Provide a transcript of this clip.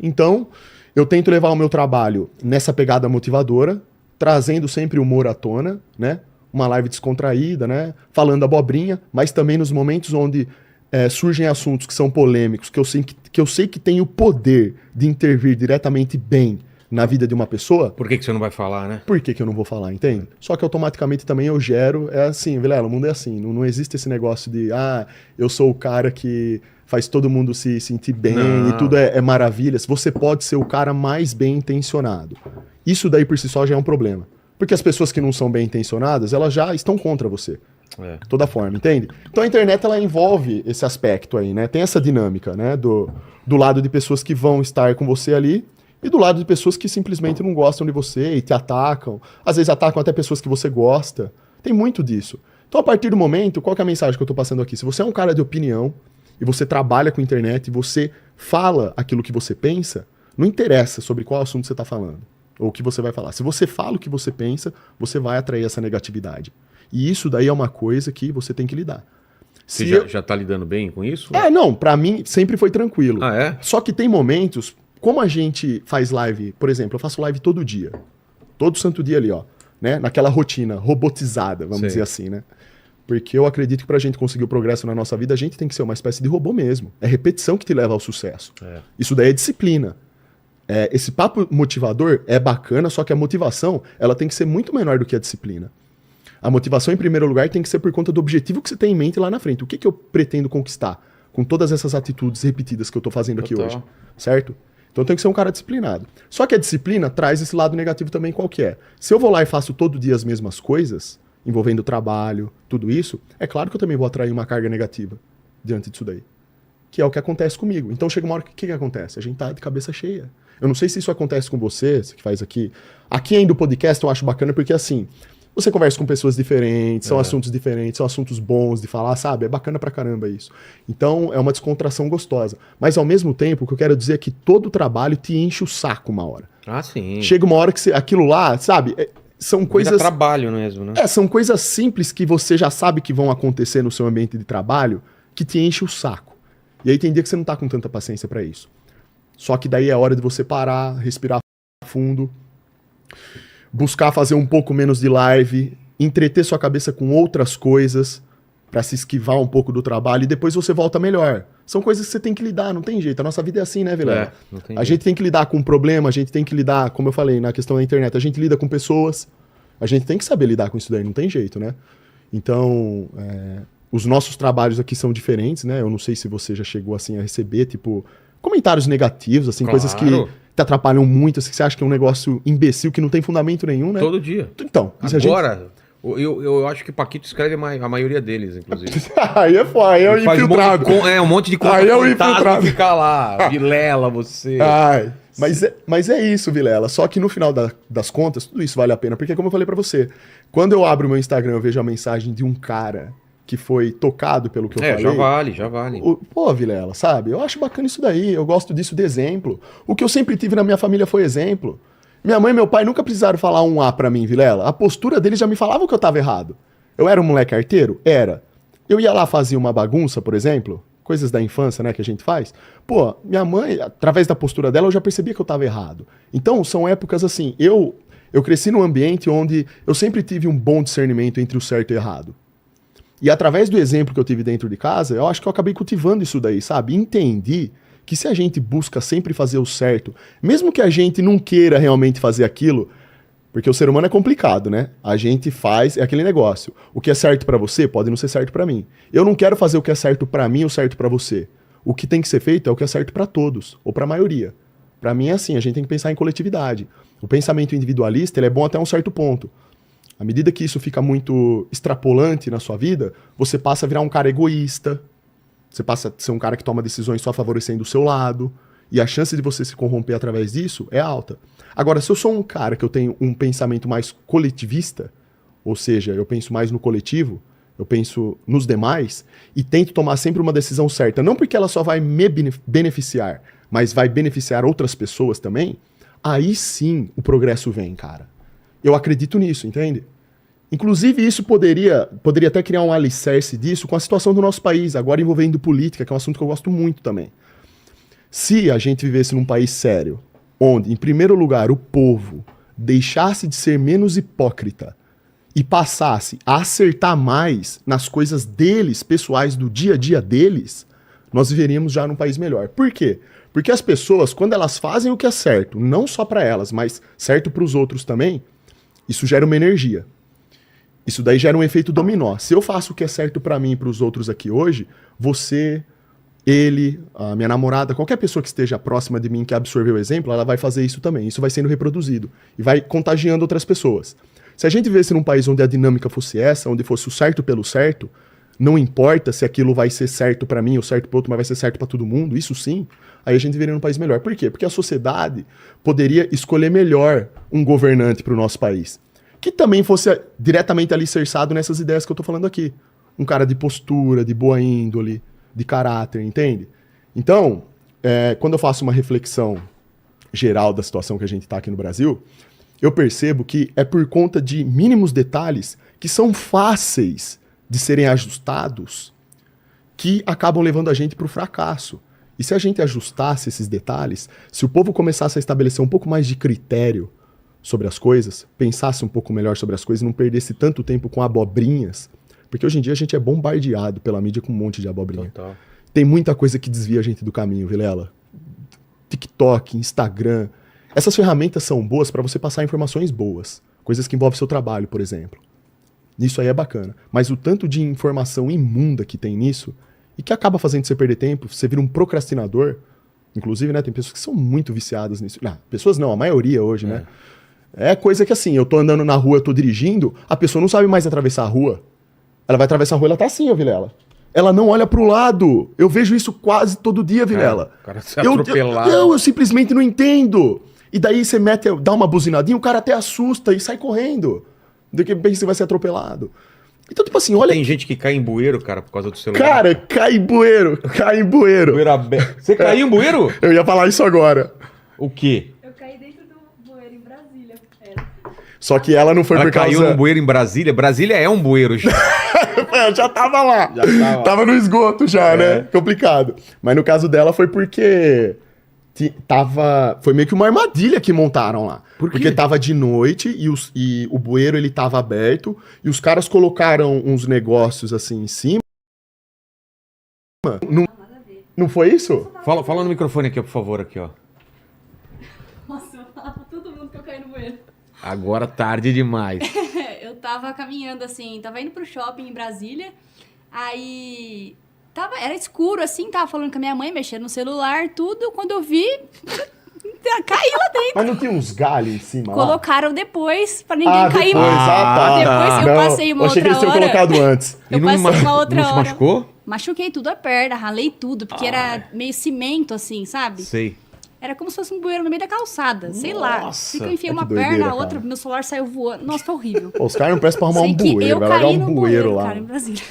Então, eu tento levar o meu trabalho nessa pegada motivadora, trazendo sempre humor à tona, né? Uma live descontraída, né? Falando abobrinha, mas também nos momentos onde surgem assuntos que são polêmicos, que eu sei que tem o poder de intervir diretamente bem na vida de uma pessoa. Por que você não vai falar, né? Por que eu não vou falar, entende? Só que automaticamente também eu gero, é assim, Vilela, o mundo é assim, não existe esse negócio de, eu sou o cara que faz todo mundo se sentir bem e tudo é maravilhas. Você pode ser o cara mais bem intencionado. Isso daí por si só já é um problema. Porque as pessoas que não são bem intencionadas, elas já estão contra você. Toda forma, entende? Então a internet, ela envolve esse aspecto aí, né? Tem essa dinâmica, né? Do lado de pessoas que vão estar com você ali e do lado de pessoas que simplesmente não gostam de você e te atacam. Às vezes atacam até pessoas que você gosta. Tem muito disso. Então a partir do momento, qual que é a mensagem que eu tô passando aqui? Se você é um cara de opinião e você trabalha com internet e você fala aquilo que você pensa, não interessa sobre qual assunto você tá falando ou o que você vai falar. Se você fala o que você pensa, você vai atrair essa negatividade. E isso daí é uma coisa que você tem que lidar. Você já tá lidando bem com isso? Não, pra mim sempre foi tranquilo. Ah, é? Só que tem momentos, como a gente faz live, por exemplo, eu faço live todo dia. Todo santo dia ali, ó. Né? Naquela rotina robotizada, vamos dizer assim, né? Porque eu acredito que pra gente conseguir o progresso na nossa vida, a gente tem que ser uma espécie de robô mesmo. É repetição que te leva ao sucesso. Isso daí é disciplina. Esse papo motivador é bacana, só que a motivação, ela tem que ser muito menor do que a disciplina. A motivação, em primeiro lugar, tem que ser por conta do objetivo que você tem em mente lá na frente. O que eu pretendo conquistar com todas essas atitudes repetidas que eu tô fazendo aqui hoje, certo? Então tem que ser um cara disciplinado. Só que a disciplina traz esse lado negativo também, qual que é? Se eu vou lá e faço todo dia as mesmas coisas, envolvendo trabalho, tudo isso, é claro que eu também vou atrair uma carga negativa diante disso daí. Que é o que acontece comigo. Então chega uma hora que o que acontece? A gente tá de cabeça cheia. Eu não sei se isso acontece com você que faz aqui. Aqui ainda o podcast eu acho bacana porque assim, você conversa com pessoas diferentes, são assuntos diferentes, são assuntos bons de falar, sabe? É bacana pra caramba isso. Então, é uma descontração gostosa. Mas, ao mesmo tempo, o que eu quero dizer é que todo trabalho te enche o saco uma hora. Ah, sim. Chega uma hora que aquilo lá, sabe? São coisas... Vira trabalho mesmo, né? São coisas simples que você já sabe que vão acontecer no seu ambiente de trabalho que te enche o saco. E aí tem dia que você não tá com tanta paciência pra isso. Só que daí é hora de você parar, respirar fundo, buscar fazer um pouco menos de live, entreter sua cabeça com outras coisas para se esquivar um pouco do trabalho e depois você volta melhor. São coisas que você tem que lidar, não tem jeito. A nossa vida é assim, né, Vilela? A gente tem que lidar com um problema, a gente tem que lidar, como eu falei, na questão da internet, a gente lida com pessoas, a gente tem que saber lidar com isso daí, não tem jeito, né? Então, os nossos trabalhos aqui são diferentes, né? Eu não sei se você já chegou assim a receber, tipo, comentários negativos, assim, coisas que te atrapalham muito, assim, que você acha que é um negócio imbecil, que não tem fundamento nenhum, né? Todo dia. Então, agora, eu acho que o Paquito escreve a maioria deles, inclusive. Aí é foda, aí é o infiltrado. Um monte de aí é o infiltrado. Ficar lá, Vilela, você. Mas é isso, Vilela. Só que no final das contas, tudo isso vale a pena, porque como eu falei pra você, quando eu abro o meu Instagram, eu vejo a mensagem de um cara que foi tocado pelo que eu falei. Já vale. Pô, Vilela, sabe? Eu acho bacana isso daí, eu gosto disso de exemplo. O que eu sempre tive na minha família foi exemplo. Minha mãe e meu pai nunca precisaram falar um A pra mim, Vilela. A postura deles já me falava que eu tava errado. Eu era um moleque arteiro? Era. Eu ia lá fazer uma bagunça, por exemplo, coisas da infância, né, que a gente faz. Pô, minha mãe, através da postura dela, eu já percebia que eu tava errado. Então, são épocas assim, eu cresci num ambiente onde eu sempre tive um bom discernimento entre o certo e o errado. E através do exemplo que eu tive dentro de casa, eu acho que eu acabei cultivando isso daí, sabe? Entendi que se a gente busca sempre fazer o certo, mesmo que a gente não queira realmente fazer aquilo, porque o ser humano é complicado, né? A gente faz, é aquele negócio. O que é certo pra você pode não ser certo pra mim. Eu não quero fazer o que é certo pra mim ou certo pra você. O que tem que ser feito é o que é certo pra todos, ou pra maioria. Pra mim é assim, a gente tem que pensar em coletividade. O pensamento individualista, ele é bom até um certo ponto. À medida que isso fica muito extrapolante na sua vida, você passa a virar um cara egoísta, você passa a ser um cara que toma decisões só favorecendo o seu lado, e a chance de você se corromper através disso é alta. Agora, se eu sou um cara que eu tenho um pensamento mais coletivista, ou seja, eu penso mais no coletivo, eu penso nos demais, e tento tomar sempre uma decisão certa, não porque ela só vai me beneficiar, mas vai beneficiar outras pessoas também, aí sim o progresso vem, cara. Eu acredito nisso, entende? Inclusive, isso poderia até criar um alicerce disso com a situação do nosso país, agora envolvendo política, que é um assunto que eu gosto muito também. Se a gente vivesse num país sério, onde, em primeiro lugar, o povo deixasse de ser menos hipócrita e passasse a acertar mais nas coisas deles, pessoais, do dia a dia deles, nós viveríamos já num país melhor. Por quê? Porque as pessoas, quando elas fazem o que é certo, não só para elas, mas certo para os outros também, isso gera uma energia. Isso daí gera um efeito dominó. Se eu faço o que é certo para mim e para os outros aqui hoje, você, ele, a minha namorada, qualquer pessoa que esteja próxima de mim que absorveu o exemplo, ela vai fazer isso também. Isso vai sendo reproduzido e vai contagiando outras pessoas. Se a gente vivesse num país onde a dinâmica fosse essa, onde fosse o certo pelo certo, não importa se aquilo vai ser certo para mim ou certo para outro, mas vai ser certo para todo mundo, isso sim, aí a gente viveria num país melhor. Por quê? Porque a sociedade poderia escolher melhor um governante para o nosso país, que também fosse diretamente alicerçado nessas ideias que eu tô falando aqui. Um cara de postura, de boa índole, de caráter, entende? Então, quando eu faço uma reflexão geral da situação que a gente está aqui no Brasil, eu percebo que é por conta de mínimos detalhes que são fáceis de serem ajustados que acabam levando a gente para o fracasso. E se a gente ajustasse esses detalhes, se o povo começasse a estabelecer um pouco mais de critério sobre as coisas, pensasse um pouco melhor sobre as coisas, não perdesse tanto tempo com abobrinhas, porque hoje em dia a gente é bombardeado pela mídia com um monte de abobrinha. Total. Tem muita coisa que desvia a gente do caminho, Vilela. TikTok, Instagram. Essas ferramentas são boas para você passar informações boas. Coisas que envolvem seu trabalho, por exemplo. Isso aí é bacana. Mas o tanto de informação imunda que tem nisso, e que acaba fazendo você perder tempo, você vira um procrastinador. Inclusive, né, tem pessoas que são muito viciadas nisso. Não, pessoas não, a maioria hoje, né? É coisa que assim, eu tô andando na rua, eu tô dirigindo, a pessoa não sabe mais atravessar a rua. Ela vai atravessar a rua, ela tá assim, ó, Vilela. Ela não olha pro lado. Eu vejo isso quase todo dia, Vilela. O cara se atropelado. Eu simplesmente não entendo. E daí você dá uma buzinadinha, o cara até assusta e sai correndo. Do que pensa que vai ser atropelado. Então, tipo assim, olha... Tem gente que cai em bueiro, cara, por causa do celular. Cara, cai em bueiro, cai em bueiro. Bueiro aberto. Você caiu em bueiro? Eu ia falar isso agora. O quê? Eu caí dentro do bueiro em Brasília. Era. Só que ela não foi Ela por causa... caiu num bueiro em Brasília? Brasília é um bueiro. Já tava lá. Já tava. Tava no esgoto já, né? Complicado. Mas no caso dela foi porque... Foi meio que uma armadilha que montaram lá. Por quê? Porque tava de noite e o bueiro ele tava aberto e os caras colocaram uns negócios assim em cima. Não foi isso? Fala no microfone aqui, por favor, aqui, ó. Nossa, eu falava pra todo mundo que eu caí no bueiro. Agora tarde demais. Eu tava caminhando assim, tava indo pro shopping em Brasília, aí era escuro assim, tava falando com a minha mãe, mexendo no celular, tudo, quando eu vi, caí lá dentro. Mas não tinha uns galhos em cima lá? Colocaram depois, pra ninguém cair depois, mais. Depois eu passei uma eu achei que outra eles tinham hora. colocado antes. Eu E não passei uma outra não se hora. machucou? Machuquei tudo a perna, ralei tudo, porque era meio cimento assim, sabe? Sei. Era como se fosse um bueiro no meio da calçada, sei lá. Nossa, Fica eu enfiei que uma doideira, perna, a cara. outra, meu celular saiu voando. Nossa, tá horrível. Pô, os caras não prestam pra arrumar Sei um que bueiro, eu vai largar caí um no bueiro bueiro, lá. cara, em Brasília.